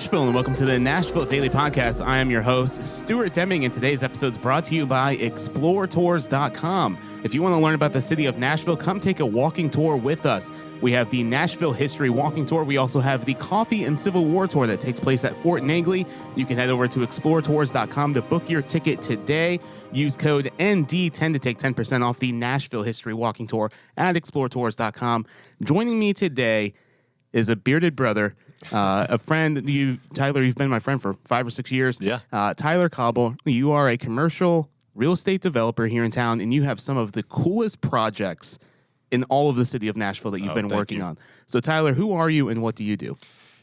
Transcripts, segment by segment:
Nashville, and welcome to the Nashville Daily Podcast. I am your host, Stuart Deming, and today's episode is brought to you by XPLR If you want to learn about the city of Nashville, come take a walking tour with us. We have the Nashville History Walking Tour. We also have the Coffee and Civil War Tour that takes place at Fort Langley. You can head over to XPLRTours.com to book your ticket today. Use code ND10 to take 10% off the Nashville History Walking Tour at XPLRTours.com. Joining me today is a bearded brother, a friend. Tyler, you've been my friend for 5 or 6 years. Yeah. Tyler Cauble, you are a commercial real estate developer here in town, and you have some of the coolest projects in all of the city of Nashville that you've been working on. So, Tyler, who are you and what do you do?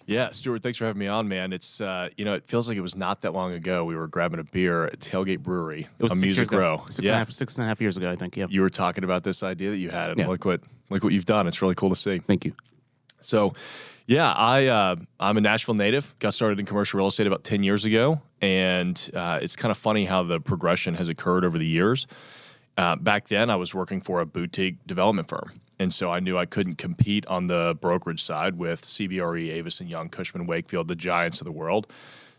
Yeah, Stuart, thanks for having me on, man. It's, it feels like it was not that long ago. We were grabbing a beer at Tailgate Brewery on Music Row. Six and a half years ago, I think, yeah. You were talking about this idea that you had, and look what you've done. It's really cool to see. Thank you. So, yeah, I'm a Nashville native. Got started in commercial real estate about 10 years ago, and it's kind of funny how the progression has occurred over the years. Back then, I was working for a boutique development firm, and so I knew I couldn't compete on the brokerage side with CBRE, Avison Young, Cushman Wakefield, the giants of the world.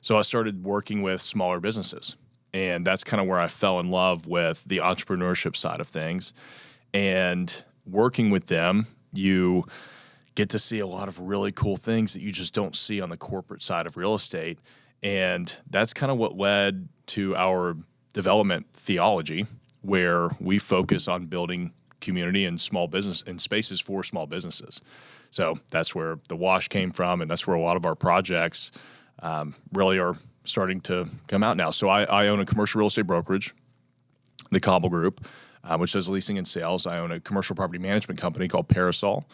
So I started working with smaller businesses, and that's kind of where I fell in love with the entrepreneurship side of things. And working with them, you get to see a lot of really cool things that you just don't see on the corporate side of real estate. And that's kind of what led to our development theology, where we focus on building community and small business and spaces for small businesses. So that's where the wash came from, and that's where a lot of our projects really are starting to come out now. So I own a commercial real estate brokerage, the Cauble Group, which does leasing and sales. I own a commercial property management company called Parasol,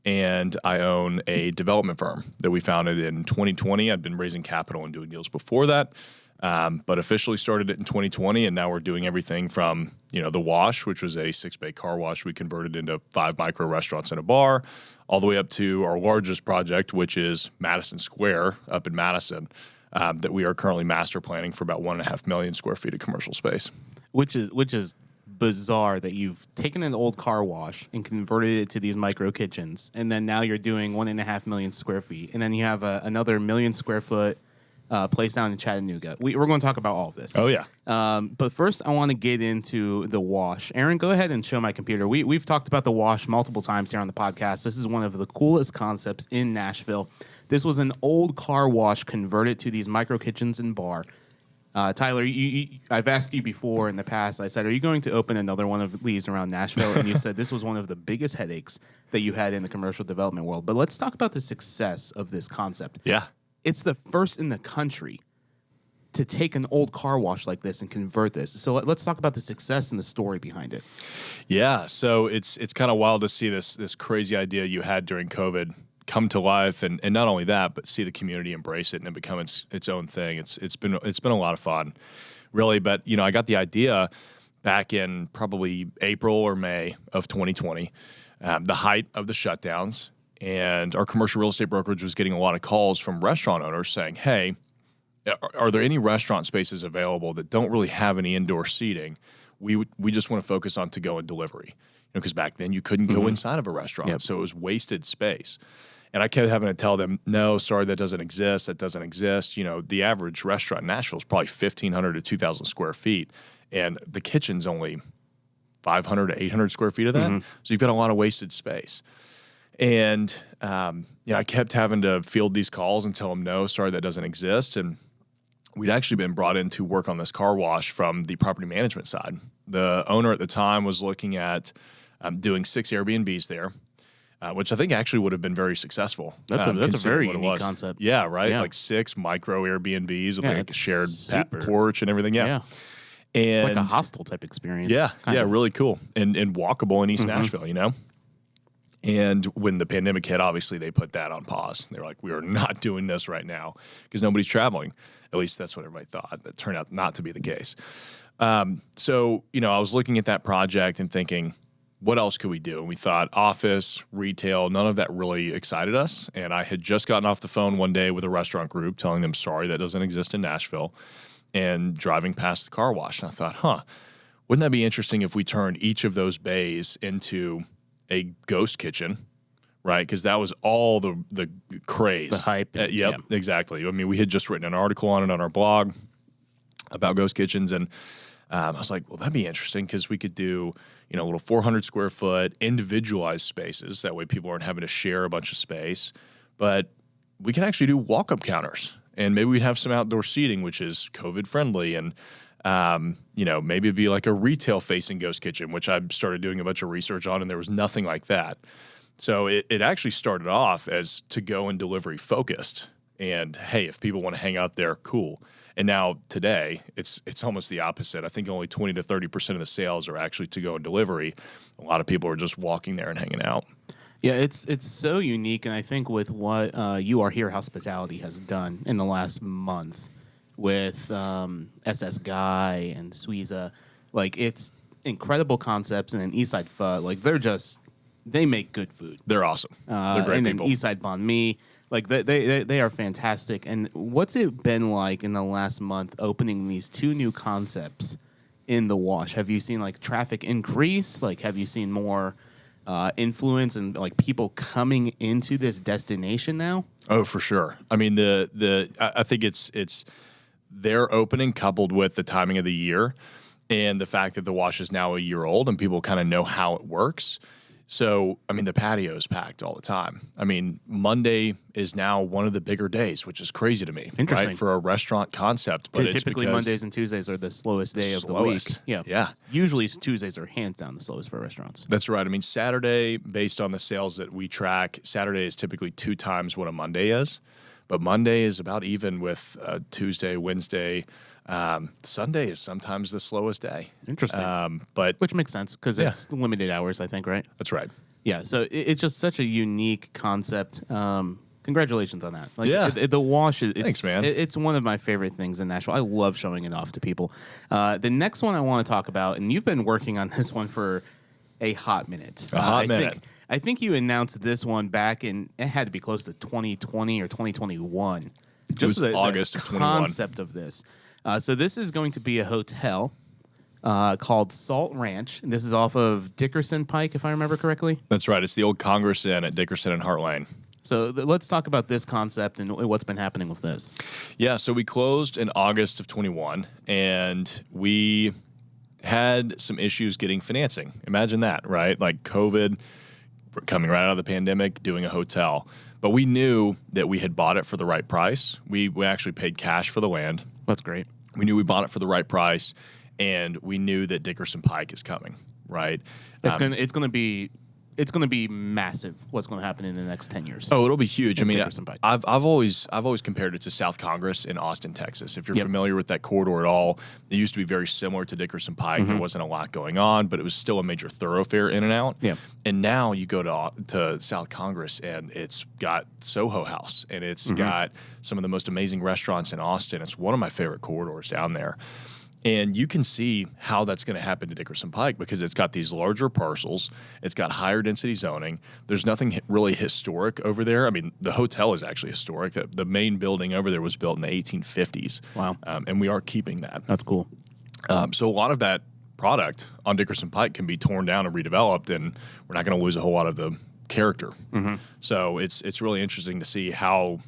and I own a development firm that we founded in 2020. I'd been raising capital and doing deals before that, but officially started it in 2020, and now we're doing everything from, the wash, which was a 6-bay car wash we converted into 5 micro restaurants and a bar, all the way up to our largest project, which is Madison Square up in Madison, that we are currently master planning for about 1.5 million square feet of commercial space. Which is bizarre that you've taken an old car wash and converted it to these micro kitchens, and then now you're doing 1.5 million square feet, and then you have another 1 million square foot place down in Chattanooga. We're going to talk about all of this. Oh yeah. But first, I want to get into the wash. Aaron, go ahead and show my computer. We've talked about the wash multiple times here on the podcast. This is one of the coolest concepts in Nashville. This was an old car wash converted to these micro kitchens and bar. Tyler, I've asked you before in the past, I said, are you going to open another one of these around Nashville? And you said this was one of the biggest headaches that you had in the commercial development world. But let's talk about the success of this concept. Yeah. It's the first in the country to take an old car wash like this and convert this. So let's talk about the success and the story behind it. Yeah, so it's kind of wild to see this crazy idea you had during COVID come to life, and not only that, but see the community embrace it and it become its own thing. It's been a lot of fun, really. But I got the idea back in probably April or May of 2020, the height of the shutdowns, and our commercial real estate brokerage was getting a lot of calls from restaurant owners saying, "Hey, are there any restaurant spaces available that don't really have any indoor seating? We just want to focus on to-go and delivery." Because back then you couldn't go inside of a restaurant, so it was wasted space. And I kept having to tell them, no, sorry, that doesn't exist. That doesn't exist. The average restaurant in Nashville is probably 1,500 to 2,000 square feet. And the kitchen's only 500 to 800 square feet of that. So you've got a lot of wasted space. And, I kept having to field these calls and tell them, no, sorry, that doesn't exist. And we'd actually been brought in to work on this car wash from the property management side. The owner at the time was looking at doing 6 Airbnbs there. Which I think actually would have been very successful. That's a very unique concept. Yeah, right? Yeah. Like 6 micro Airbnbs with like a shared porch and everything. Yeah. And it's like a hostel type experience. Yeah, really cool. And walkable in East Nashville, And when the pandemic hit, obviously they put that on pause. They're like, we are not doing this right now because nobody's traveling. At least that's what everybody thought. That turned out not to be the case. So, I was looking at that project and thinking, what else could we do? And we thought office, retail, none of that really excited us. And I had just gotten off the phone one day with a restaurant group telling them, sorry, that doesn't exist in Nashville, and driving past the car wash. And I thought, wouldn't that be interesting if we turned each of those bays into a ghost kitchen right? Because that was all the craze. The hype. Yep, exactly. I mean, we had just written an article on it on our blog about ghost kitchens, and I was like, well, that'd be interesting because we could do, little 400 square foot individualized spaces. That way people aren't having to share a bunch of space. But we can actually do walk-up counters, and maybe we'd have some outdoor seating, which is COVID friendly. And, maybe it'd be like a retail facing ghost kitchen, which I started doing a bunch of research on, and there was nothing like that. So it actually started off as to-go and delivery focused. And hey, if people want to hang out there, cool. And now today, it's almost the opposite. I think only 20 to 30% of the sales are actually to-go and delivery. A lot of people are just walking there and hanging out. Yeah, it's so unique, and I think with what You Are Here Hospitality has done in the last month with SS Guy and Suiza, like it's incredible concepts, and then Eastside Pho, like they make good food. They're awesome. They're great and people. And then Eastside Banh Mi, like they are fantastic. And what's it been like in the last month opening these two new concepts in the Wash? Have you seen like traffic increase? Like have you seen more influence and like people coming into this destination now? Oh, for sure. I mean, I think it's their opening coupled with the timing of the year and the fact that the Wash is now a year old and people kind of know how it works. So, I mean, the patio is packed all the time. I mean, Monday is now one of the bigger days, which is crazy to me. Interesting. Right? For a restaurant concept. But typically Mondays and Tuesdays are the slowest day of the week. Yeah. Usually Tuesdays are hands down the slowest for restaurants. That's right. I mean, Saturday, based on the sales that we track, Saturday is typically 2 times what a Monday is. But Monday is about even with Tuesday, Wednesday. Sunday is sometimes the slowest day. Interesting. But which makes sense because it's limited hours, I think, right? That's right. Yeah, so it's just such a unique concept. Congratulations on that. Like, the Wash is Thanks, man. It's one of my favorite things in Nashville. I love showing it off to people. The next one I want to talk about, and you've been working on this one for a hot minute. I think you announced this one back in, it had to be close to 2020 or 2021. Just August of 21. Concept of this. So this is going to be a hotel called Salt Ranch. This is off of Dickerson Pike, if I remember correctly. That's right. It's the old Congress Inn at Dickerson and Hart Lane. So let's talk about this concept and what's been happening with this. Yeah, so we closed in August of 21, and we had some issues getting financing. Imagine that, right? Like COVID, coming right out of the pandemic, doing a hotel. But we knew that we had bought it for the right price. We actually paid cash for the land. That's great. We knew we bought it for the right price, and we knew that Dickerson Pike is coming, right? It's going to be massive. What's going to happen in the next 10 years? Oh, it'll be huge. I mean, Dickerson Pike. I've always compared it to South Congress in Austin, Texas. If you're familiar with that corridor at all, it used to be very similar to Dickerson Pike. There wasn't a lot going on, but it was still a major thoroughfare in and out. Yeah. And now you go to South Congress, and it's got Soho House, and it's got some of the most amazing restaurants in Austin. It's one of my favorite corridors down there. And you can see how that's going to happen to Dickerson Pike because it's got these larger parcels. It's got higher density zoning. There's nothing really historic over there. I mean, the hotel is actually historic. The main building over there was built in the 1850s. Wow. And we are keeping that. That's cool. So a lot of that product on Dickerson Pike can be torn down and redeveloped, and we're not going to lose a whole lot of the character. So it's really interesting to see how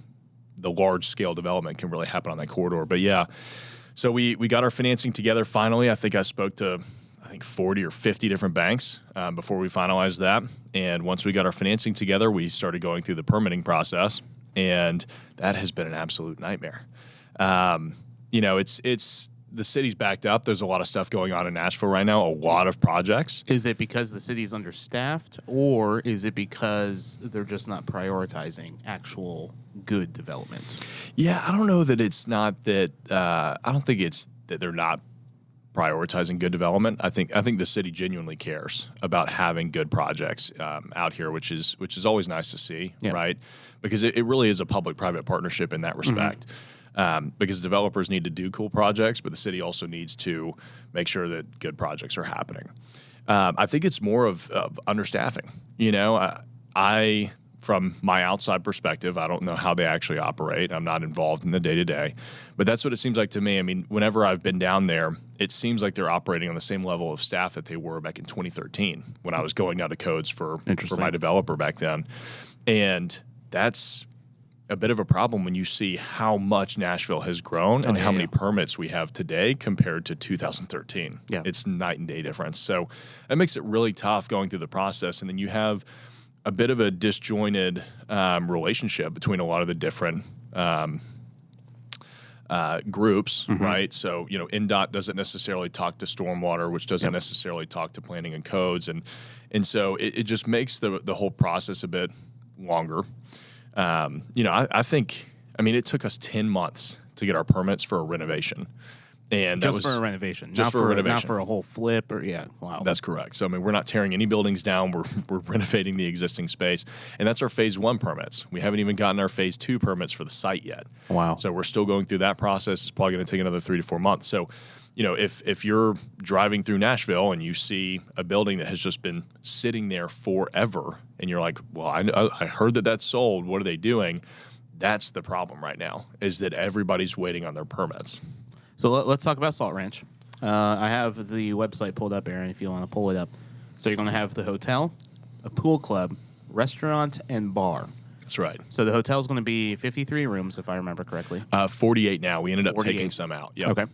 the large-scale development can really happen on that corridor. But yeah, so we got our financing together finally. I think I spoke to 40 or 50 different banks before we finalized that. And once we got our financing together, we started going through the permitting process, and that has been an absolute nightmare. It's the city's backed up. There's a lot of stuff going on in Nashville right now, a lot of projects. Is it because the city's understaffed, or is it because they're just not prioritizing actual good development? Yeah, I don't know that it's not that. I don't think it's that they're not prioritizing good development. I think the city genuinely cares about having good projects out here, which is always nice to see, right? Because it really is a public-private partnership in that respect. Because developers need to do cool projects, but the city also needs to make sure that good projects are happening. I think it's more of understaffing. from my outside perspective, I don't know how they actually operate. I'm not involved in the day-to-day. But that's what it seems like to me. I mean, whenever I've been down there, it seems like they're operating on the same level of staff that they were back in 2013 when I was going down to codes for my developer back then. And that's a bit of a problem when you see how much Nashville has grown and how many permits we have today compared to 2013. Yeah. It's night and day difference. So that makes it really tough going through the process. And then you have a bit of a disjointed relationship between a lot of the different groups, right? So, NDOT doesn't necessarily talk to stormwater, which doesn't necessarily talk to planning and codes. And so it just makes the whole process a bit longer. I think it took us 10 months to get our permits for a renovation. And just for a renovation, just for a renovation, not for a whole flip wow. That's correct. So we're not tearing any buildings down. We're renovating the existing space, and that's our phase 1 permits. We haven't even gotten our phase 2 permits for the site yet. Wow. So we're still going through that process. It's probably going to take another 3 to 4 months. So, if you're driving through Nashville and you see a building that has just been sitting there forever, and you're like, well, I heard that's sold. What are they doing? That's the problem right now, is that everybody's waiting on their permits. So let's talk about Salt Ranch. I have the website pulled up, Aaron, if you want to pull it up. So you're going to have the hotel, a pool club, restaurant, and bar. That's right. So the hotel is going to be 53 rooms, if I remember correctly. 48 now. We ended up 48. taking some out. Yep. Okay.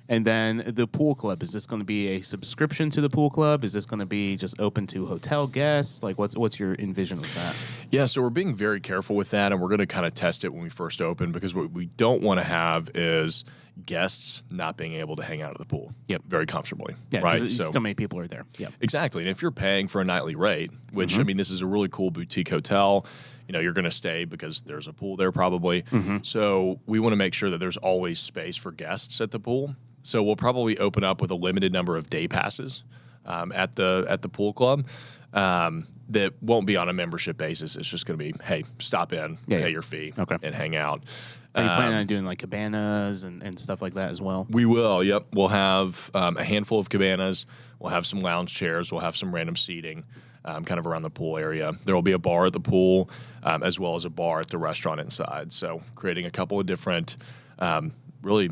And then the pool club, is this going to be a subscription to the pool club? Is this going to be just open to hotel guests? Like, what's your envision of that? Yeah, so we're being very careful with that, and we're going to kind of test it when we first open, because what we don't want to have is guests not being able to hang out at the pool very comfortably. Yeah, right? So many people are there. Yeah, exactly. And if you're paying for a nightly rate, which, this is a really cool boutique hotel, you're going to stay because there's a pool there probably. So we want to make sure that there's always space for guests at the pool. So we'll probably open up with a limited number of day passes at the pool club that won't be on a membership basis. It's just going to be, hey, stop in, pay your fee, and hang out. Are you planning on doing like cabanas and stuff like that as well? We will, yep. We'll have a handful of cabanas. We'll have some lounge chairs. We'll have some random seating kind of around the pool area. There will be a bar at the pool as well as a bar at the restaurant inside. So creating a couple of different really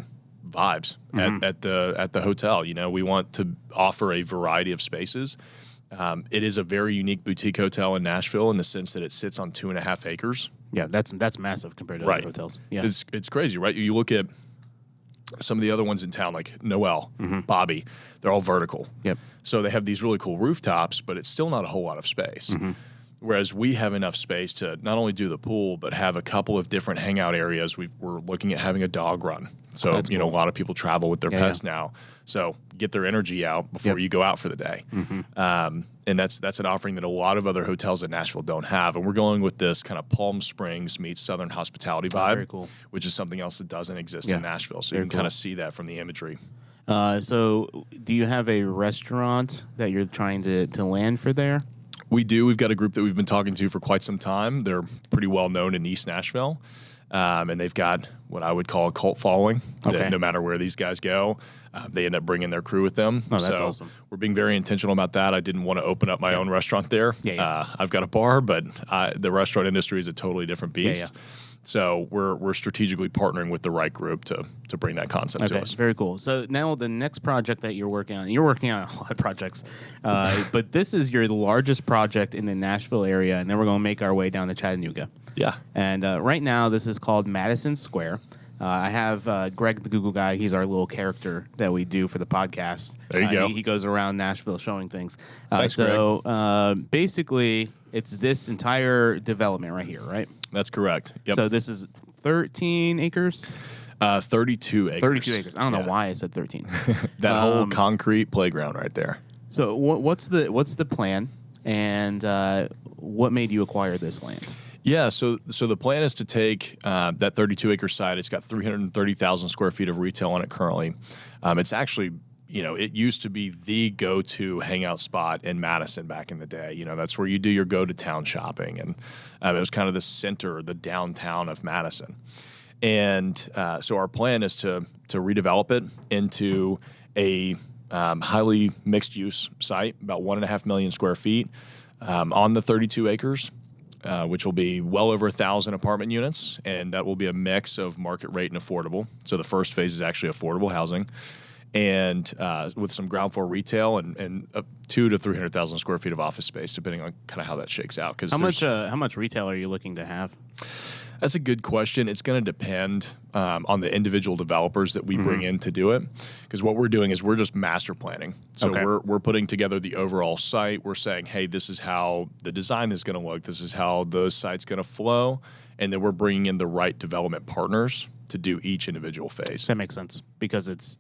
vibes at the hotel. We want to offer a variety of spaces. It is a very unique boutique hotel in Nashville in the sense that it sits on 2.5 acres. Yeah, that's massive compared to other hotels. Yeah, it's crazy, right? You look at some of the other ones in town, like Noel, Bobby, they're all vertical. Yep. So they have these really cool rooftops, but it's still not a whole lot of space. Whereas we have enough space to not only do the pool, but have a couple of different hangout areas. We're looking at having a dog run. So, cool. A lot of people travel with their pets now. So get their energy out before you go out for the day. And that's an offering that a lot of other hotels in Nashville don't have. And we're going with this kind of Palm Springs meets Southern hospitality vibe, very cool. Which is something else that doesn't exist in Nashville. So you can kind of see that from the imagery. So do you have a restaurant that you're trying to land for there? We do. We've got a group that we've been talking to for quite some time. They're pretty well known in East Nashville. And they've got what I would call a cult following. That no matter where these guys go, they end up bringing their crew with them. Oh, that's awesome. We're being very intentional about that. I didn't want to open up my own restaurant there. I've got a bar, but the restaurant industry is a totally different beast. So we're strategically partnering with the right group to bring that concept to us. Very cool. So now the next project that you're working on a lot of projects, but this is your largest project in the Nashville area, and then we're going to make our way down to Chattanooga. Yeah. And right now this is called Madison Square. I have Greg, the Google guy. He's our little character that we do for the podcast. There you go. He goes around Nashville showing things. Thanks, Greg. Basically, it's this entire development right here, right? That's correct. Yep. So this is 13 acres? 32 acres. 32 acres. I don't know why I said 13. That whole concrete playground right there. So what's the plan, and what made you acquire this land? Yeah, so the plan is to take that 32-acre site. It's got 330,000 square feet of retail on it currently. It's actually, it used to be the go-to hangout spot in Madison back in the day. That's where you do your go-to-town shopping, and it was kind of the center, the downtown of Madison. And so our plan is to redevelop it into a highly mixed-use site, about 1.5 million square feet on the 32 acres. which will be well over 1,000 apartment units, and that will be a mix of market rate and affordable. So the first phase is actually affordable housing, and with some ground floor retail and 200,000 to 300,000 square feet of office space, depending on kind of how that shakes out. Because how much retail are you looking to have? That's a good question. It's going to depend on the individual developers that we bring in to do it. Because what we're doing is we're just master planning. So we're putting together the overall site. We're saying, hey, this is how the design is going to look. This is how the site's going to flow. And then we're bringing in the right development partners to do each individual phase. That makes sense. Because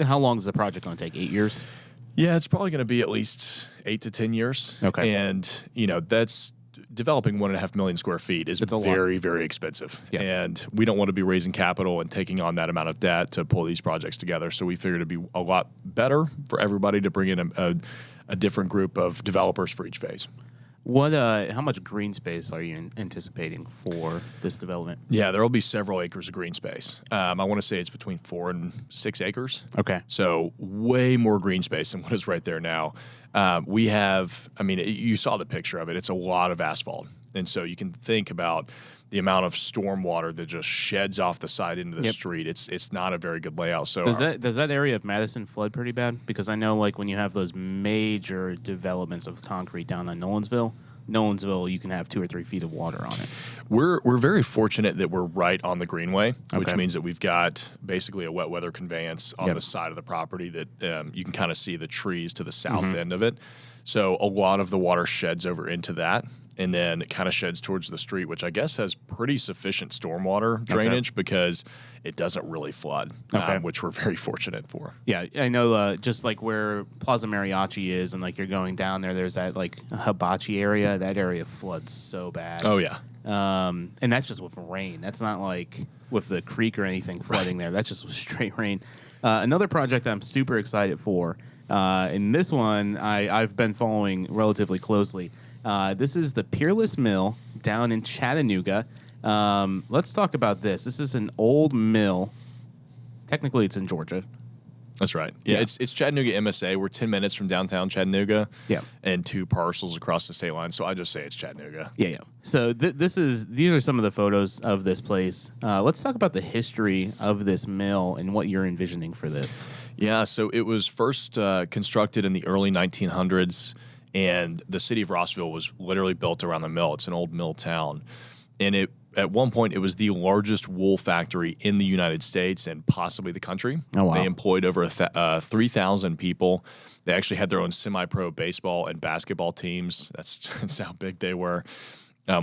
how long is the project going to take? 8 years? Yeah, it's probably going to be at least 8 to 10 years. Okay. And, that's developing 1.5 million square feet is very, very expensive. Yeah. And we don't want to be raising capital and taking on that amount of debt to pull these projects together. So we figured it'd be a lot better for everybody to bring in a different group of developers for each phase. How much green space are you anticipating for this development? Yeah, there will be several acres of green space. I want to say it's between 4 and 6 acres. Okay. So way more green space than what is right there now. We have, you saw the picture of it. It's a lot of asphalt. And so you can think about the amount of storm water that just sheds off the side into the street. It's not a very good layout. So does that area of Madison flood pretty bad? Because I know when you have those major developments of concrete down on Nolensville, you can have 2 or 3 feet of water on it. We're very fortunate that we're right on the Greenway, which means that we've got basically a wet weather conveyance on the side of the property that you can kind of see the trees to the south end of it. So a lot of the water sheds over into that. And then it kind of sheds towards the street, which I guess has pretty sufficient stormwater drainage because it doesn't really flood, which we're very fortunate for. Yeah, I know just where Plaza Mariachi is and you're going down there, there's that hibachi area. That area floods so bad. Oh, yeah. And that's just with rain. That's not with the creek or anything flooding there. That's just with straight rain. Another project I'm super excited for, and this one I've been following relatively closely. This is the Peerless Mill down in Chattanooga. Let's talk about this. This is an old mill. Technically, it's in Georgia. That's right. Yeah. It's Chattanooga MSA. We're 10 minutes from downtown Chattanooga. Yeah. And 2 parcels across the state line. So I just say it's Chattanooga. Yeah. So these are some of the photos of this place. Let's talk about the history of this mill and what you're envisioning for this. Yeah. So it was first constructed in the early 1900s. And the city of Rossville was literally built around the mill. It's an old mill town. And at one point, it was the largest wool factory in the United States and possibly the country. Oh, wow. They employed over 3,000 people. They actually had their own semi-pro baseball and basketball teams. That's how big they were,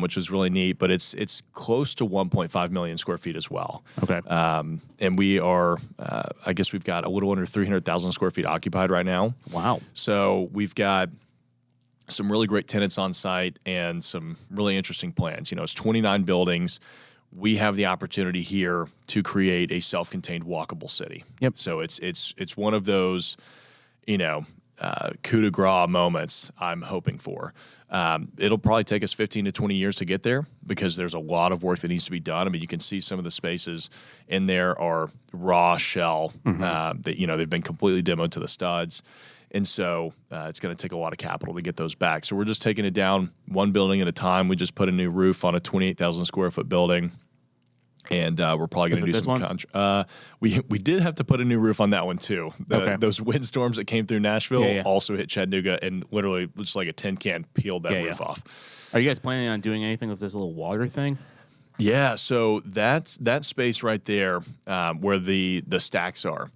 which was really neat. But it's close to 1.5 million square feet as well. Okay. And we are, I guess we've got a little under 300,000 square feet occupied right now. Wow. So we've got some really great tenants on site and some really interesting plans. It's 29 buildings. We have the opportunity here to create a self-contained walkable city. Yep. So it's one of those, coup de grace moments I'm hoping for. It'll probably take us 15 to 20 years to get there because there's a lot of work that needs to be done. You can see some of the spaces in there are raw shell that, they've been completely demoed to the studs. And so it's going to take a lot of capital to get those back. So we're just taking it down one building at a time. We just put a new roof on a 28,000 square foot building. And we're probably going to do some we did have to put a new roof on that one too. Those windstorms that came through Nashville also hit Chattanooga and literally just like a tin can peeled that roof off. Are you guys planning on doing anything with this little water thing? Yeah, so that space right there where the stacks are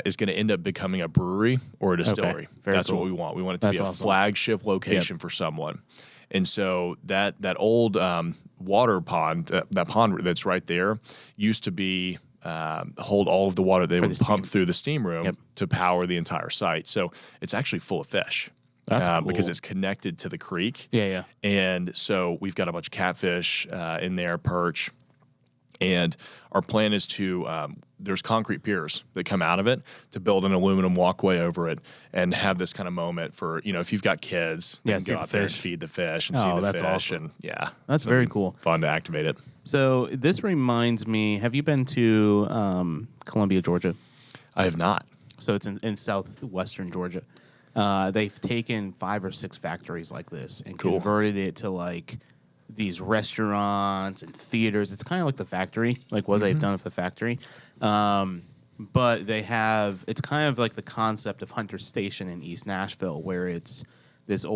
is going to end up becoming a brewery or a distillery. That's cool. What we want. We want it to be a flagship location for someone. And so that old water pond, that pond that's right there, used to be hold all of the water they would pump through the steam room to power the entire site. So it's actually full of fish. That's cool. Because it's connected to the creek. Yeah. And so we've got a bunch of catfish in there, perch. And our plan is to, there's concrete piers that come out of it to build an aluminum walkway over it and have this kind of moment for, if you've got kids, they can go out there and feed the fish and see the fish. Awesome. And that's very cool. Fun to activate it. So this reminds me, have you been to Columbia, Georgia? I have not. So it's in southwestern Georgia. They've taken 5 or 6 factories like this and converted it to these restaurants and theaters. It's kind of like the Factory, like what they've done with the Factory. But it's kind of like the concept of Hunter Station in East Nashville, where it's this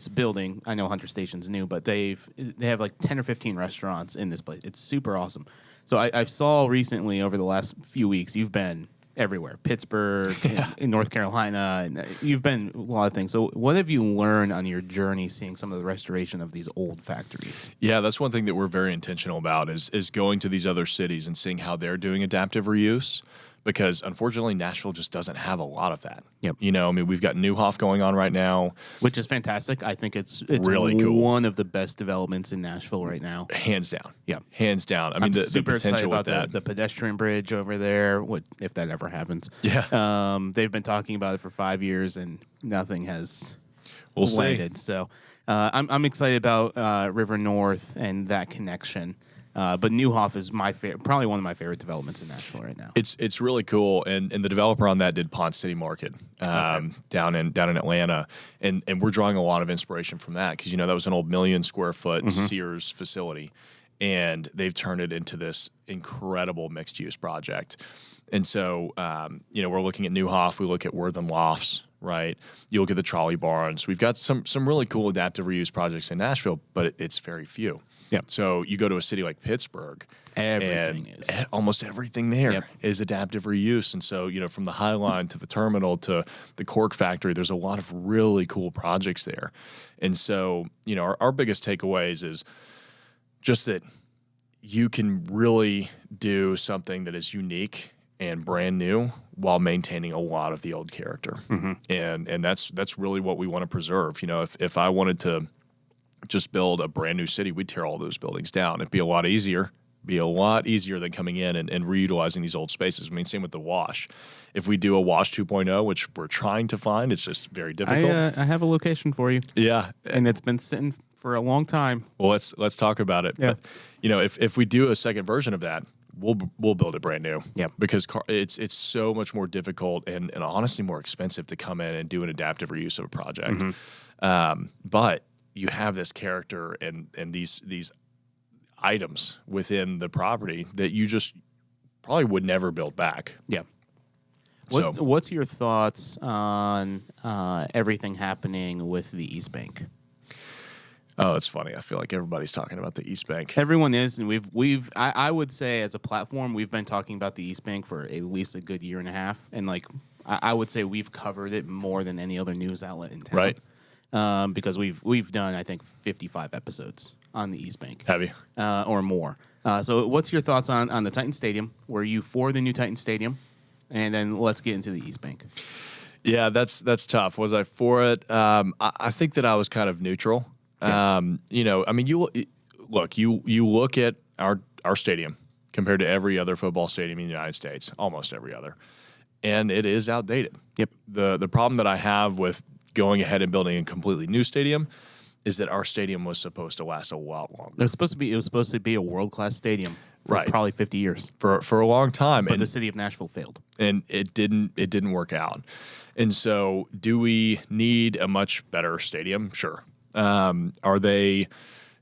building. I know Hunter Station's new, but they have like 10 or 15 restaurants in this place. It's super awesome. So I saw recently over the last few weeks, you've been everywhere, Pittsburgh, in North Carolina, and you've been a lot of things. So what have you learned on your journey seeing some of the restoration of these old factories? Yeah, that's one thing that we're very intentional about is going to these other cities and seeing how they're doing adaptive reuse. Because unfortunately, Nashville just doesn't have a lot of that. Yep. You know, I mean, we've got Neuhoff going on right now, which is fantastic. I think it's really cool. One of the best developments in Nashville right now, hands down. Yeah, hands down. I mean, the potential about with that. The pedestrian bridge over there. What if that ever happens? Yeah. They've been talking about it for 5 years and nothing has landed. See. So I'm excited about River North and that connection. But Neuhoff is probably one of my favorite developments in Nashville right now. It's really cool, and the developer on that did Pond City Market down in Atlanta, and we're drawing a lot of inspiration from that because that was an old 1 million square foot Sears facility, and they've turned it into this incredible mixed use project. And so we're looking at Neuhoff, we look at Worthen Lofts. Right, you look at the trolley barns. We've got some really cool adaptive reuse projects in Nashville, but it's very few. Yep. So you go to a city like Pittsburgh, almost everything there is adaptive reuse. And so from the High Line to the terminal to the cork factory, there's a lot of really cool projects there. And so our biggest takeaways is just that you can really do something that is unique and brand new while maintaining a lot of the old character. And that's really what we want to preserve. If I wanted to just build a brand new city, we'd tear all those buildings down. It'd be a lot easier than coming in and reutilizing these old spaces. I mean, same with the Wash. If we do a Wash 2.0, which we're trying to find, it's just very difficult. I have a location for you. Yeah. And it's been sitting for a long time. Well, let's talk about it. Yeah. But, if we do a second version of that, we'll build it brand new. Yeah. Because it's so much more difficult and honestly more expensive to come in and do an adaptive reuse of a project. But you have this character and these items within the property that you just probably would never build back. Yeah. What's your thoughts on everything happening with the East Bank? Oh, it's funny. I feel like everybody's talking about the East Bank. Everyone is, and I would say as a platform, we've been talking about the East Bank for at least a good year and a half, and I would say we've covered it more than any other news outlet in town. Right. Because we've done, I think, 55 episodes on the East Bank. Have you? Or more. So what's your thoughts on the Titan Stadium? Were you for the new Titan Stadium? And then let's get into the East Bank. Yeah, that's tough. Was I for it? I think that I was kind of neutral. Yeah. You look at our stadium compared to every other football stadium in the United States, almost every other, and it is outdated. Yep. The problem that I have with going ahead and building a completely new stadium is that our stadium was supposed to last a lot longer. It was supposed to be a world-class stadium for probably 50 years. For a long time. But the city of Nashville failed. And it didn't work out. And so do we need a much better stadium? Sure. Are they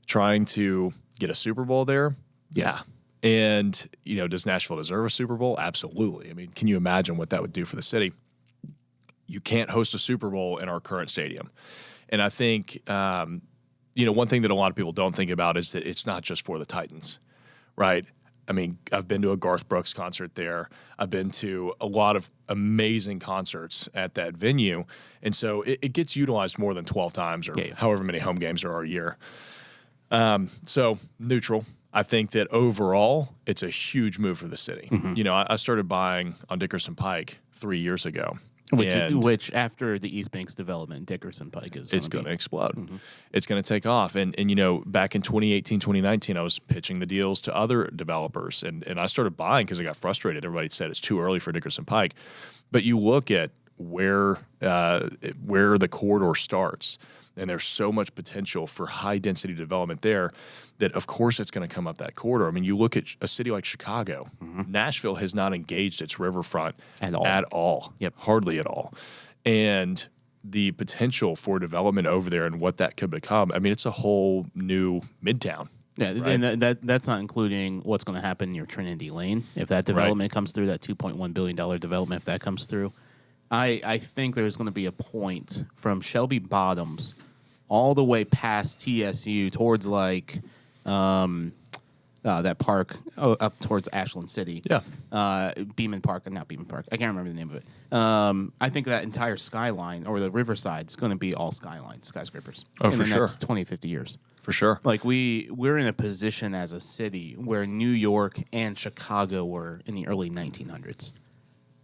trying to get a Super Bowl there? Yes. Yeah. And, does Nashville deserve a Super Bowl? Absolutely. I mean, can you imagine what that would do for the city? You can't host a Super Bowl in our current stadium. And I think, one thing that a lot of people don't think about is that it's not just for the Titans, right? I mean, I've been to a Garth Brooks concert there. I've been to a lot of amazing concerts at that venue. And so it gets utilized more than 12 times or however many home games there are a year. So neutral. I think that overall, it's a huge move for the city. I started buying on Dickerson Pike 3 years ago. Which after the East Bank's development, Dickerson Pike is going to explode. It's going to take off. And back in 2018, 2019, I was pitching the deals to other developers. And I started buying because I got frustrated. Everybody said it's too early for Dickerson Pike. But you look at where the corridor starts, and there's so much potential for high-density development there that, of course, it's going to come up that corridor. I mean, you look at a city like Chicago. Nashville has not engaged its riverfront at all. Yep. Hardly at all. And the potential for development over there and what that could become, I mean, it's a whole new Midtown. Yeah, right? and that's not including what's going to happen near Trinity Lane. If that development comes through, that $2.1 billion development, if that comes through, I think there's going to be a point from Shelby Bottoms all the way past TSU towards like that park up towards Ashland City. Yeah. Beeman Park, not Beeman Park. I can't remember the name of it. I think that entire skyline or the riverside is going to be all skyline skyscrapers Oh, in for the sure. next 20, 50 years. For sure. Like we're in a position as a city where New York and Chicago were in the early 1900s.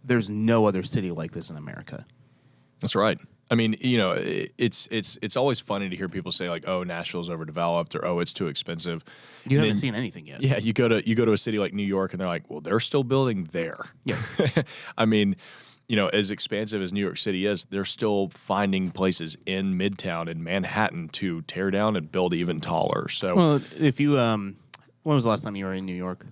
There's no other city like this in America. That's right. I mean, you know, it's always funny to hear people say like, "Oh, Nashville's overdeveloped," or "Oh, it's too expensive." You haven't seen anything yet. Yeah, you go to a city like New York, and they're like, "Well, they're still building there." Yes. I mean, you know, as expansive as New York City is, they're still finding places in Midtown and Manhattan to tear down and build even taller. So, Well, if you when was the last time you were in New York?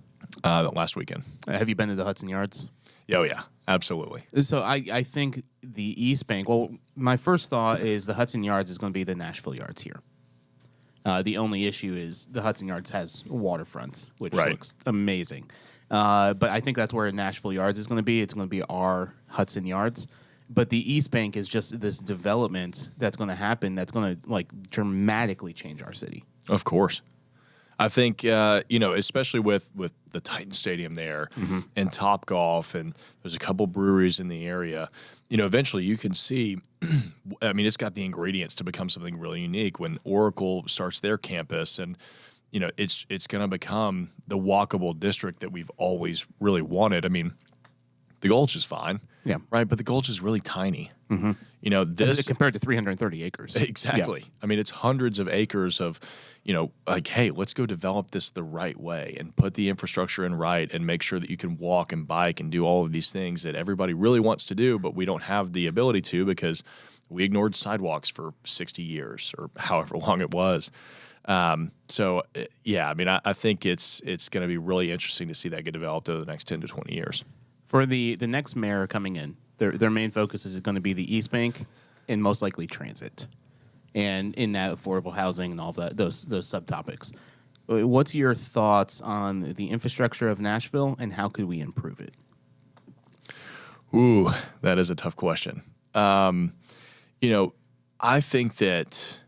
last weekend. Have you been to the Hudson Yards? Oh yeah, absolutely. So I think the East Bank, well, my first thought is the Hudson Yards is going to be the Nashville Yards here. The only issue is the Hudson Yards has waterfronts, which Right. looks amazing. But I think that's where Nashville Yards is going to be. It's going to be our Hudson Yards. But the East Bank is just this development that's going to happen that's going to like dramatically change our city. Of course. I think, you know, especially with the Titan Stadium there and Top Golf, and there's a couple breweries in the area, you know, eventually you can see, I mean, it's got the ingredients to become something really unique when Oracle starts their campus, and, you know, it's going to become the walkable district that we've always really wanted. I mean, the Gulch is fine. Yeah. Right. But the Gulch is really tiny. You know, this Compared to 330 acres. Exactly. Yeah. I mean, it's hundreds of acres of, you know, like, hey, let's go develop this the right way and put the infrastructure in right and make sure that you can walk and bike and do all of these things that everybody really wants to do, but we don't have the ability to because we ignored sidewalks for 60 years or however long it was. So, yeah, I mean, I think it's going to be really interesting to see that get developed over the next 10 to 20 years. For the next mayor coming in, their main focus is going to be the East Bank and most likely transit, and in that affordable housing and all that those subtopics. What's your thoughts on the infrastructure of Nashville and how could we improve it? Ooh, that is a tough question. You know, I think that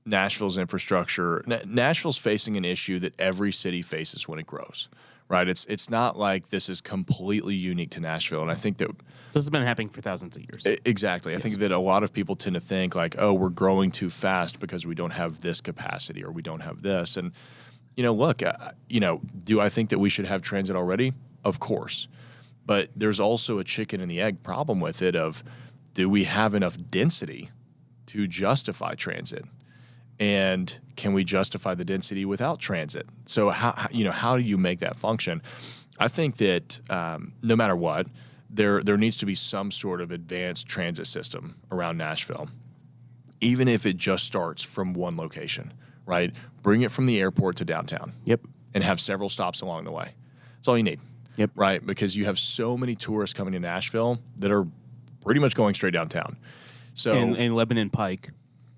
Nashville's infrastructure, Nashville's facing an issue that every city faces when it grows, right? It's not like this is completely unique to Nashville. And I think that This has been happening for thousands of years. exactly. I think that a lot of people tend to think like, oh, we're growing too fast because we don't have this capacity or we don't have this. And, you know, look, you know, do I think that we should have transit already? Of course. But there's also a chicken and the egg problem with it of, do we have enough density to justify transit? And can we justify the density without transit? So how do you make that function? I think that no matter what, there needs to be some sort of advanced transit system around Nashville, even if it just starts from one location, right? Bring it from the airport to downtown. Yep. And have several stops along the way. That's all you need. Yep. Right? Because you have so many tourists coming to Nashville that are pretty much going straight downtown. So And Lebanon Pike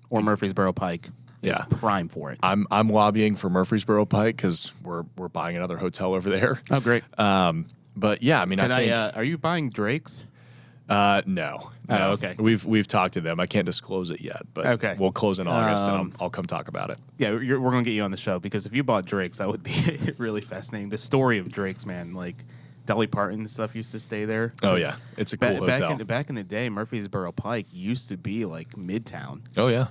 or Murfreesboro Pike is Yeah. prime for it. I'm lobbying for Murfreesboro Pike because we're buying another hotel over there. Oh, great. But yeah, I mean, I think are you buying Drake's? no. Oh, okay. We've talked to them. I can't disclose it yet, but Okay. we'll close in August and I'll come talk about it. Yeah, we're going to get you on the show because if you bought Drake's, that would be really fascinating. The story of Drake's, man, like Dolly Parton and stuff used to stay there. Oh yeah, it's a cool hotel. Back in the day, Murfreesboro Pike used to be like Midtown. Oh yeah.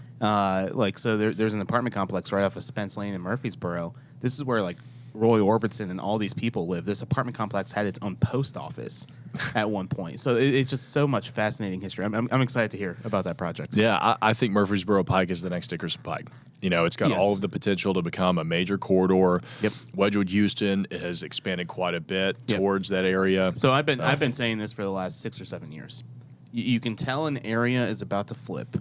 So there's an apartment complex right off of Spence Lane in Murfreesboro. This is where like Roy Orbison and all these people live. This apartment complex had its own post office at one point. So it's just so much fascinating history. I'm excited to hear about that project. Yeah, I think Murfreesboro Pike is the next Dickerson Pike. You know, it's got Yes. all of the potential to become a major corridor. Yep. Wedgwood Houston has expanded quite a bit Yep. towards that area. So I've been saying this for the last 6 or 7 years. You can tell an area is about to flip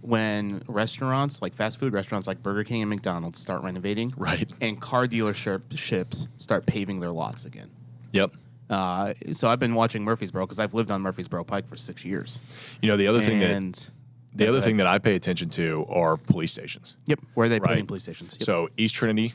when restaurants, like fast food restaurants like Burger King and McDonald's, start renovating. Right. And car dealerships start paving their lots again. Yep. So I've been watching Murfreesboro because I've lived on Murfreesboro Pike for 6 years. You know, the other thing that And The other thing that I pay attention to are police stations. Yep. Where are they Right. putting police stations? Yep. So East Trinity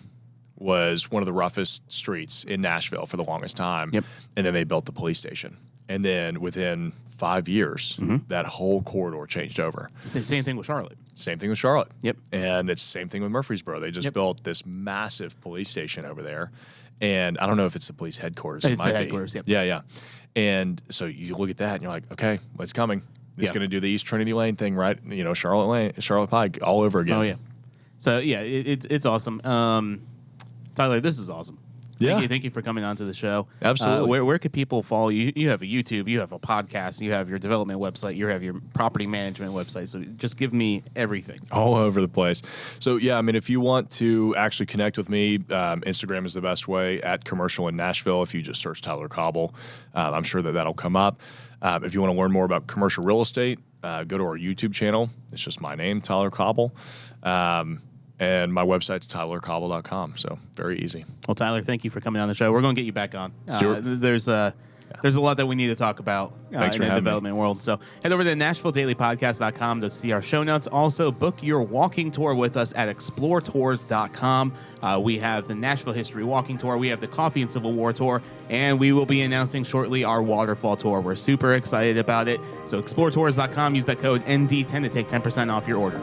was one of the roughest streets in Nashville for the longest time. Yep. And then they built the police station. And then within 5 years, that whole corridor changed over. Same thing with Charlotte. Same thing with Charlotte. Yep. And it's the same thing with Murfreesboro. They just built this massive police station over there. And I don't know if it's the police headquarters. It's it the might headquarters, be. yep. Yeah, yeah. And so you look at that and you're like, okay, it's coming. It's Yeah. going to do the East Trinity Lane thing, right? You know, Charlotte Pike all over again. Oh, yeah. So, yeah, it's awesome. Tyler, this is awesome. Yeah. Thank you for coming on to the show. Absolutely. Where could people follow you? You have a YouTube, you have a podcast, you have your development website, you have your property management website. So just give me everything. All over the place. So, yeah, I mean, if you want to actually connect with me, Instagram is the best way, at Commercial in Nashville. If you just search Tyler Cauble, I'm sure that'll come up. If you want to learn more about commercial real estate, go to our YouTube channel. It's just my name, Tyler Cauble. And my website's tylercauble.com. So very easy. Well, Tyler, thank you for coming on the show. We're going to get you back on. Stuart. There's a lot that we need to talk about Thanks in for the having me. development world. So head over to NashvilleDailyPodcast.com to see our show notes. Also, book your walking tour with us at XPLR Tours.com. We have the Nashville History Walking Tour. We have the Coffee and Civil War Tour. And we will be announcing shortly our Waterfall Tour. We're super excited about it. So ExploreTours.com. Use that code ND10 to take 10% off your order.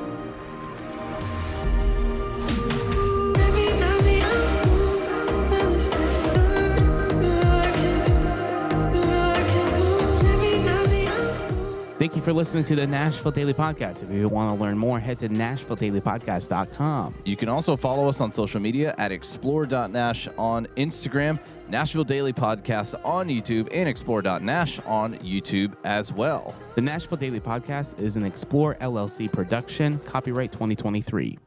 Thank you for listening to the Nashville Daily Podcast. If you want to learn more, head to NashvilleDailyPodcast.com. You can also follow us on social media at explore.nash on Instagram, Nashville Daily Podcast on YouTube, and explore.nash on YouTube as well. The Nashville Daily Podcast is an Explore LLC production, copyright 2023.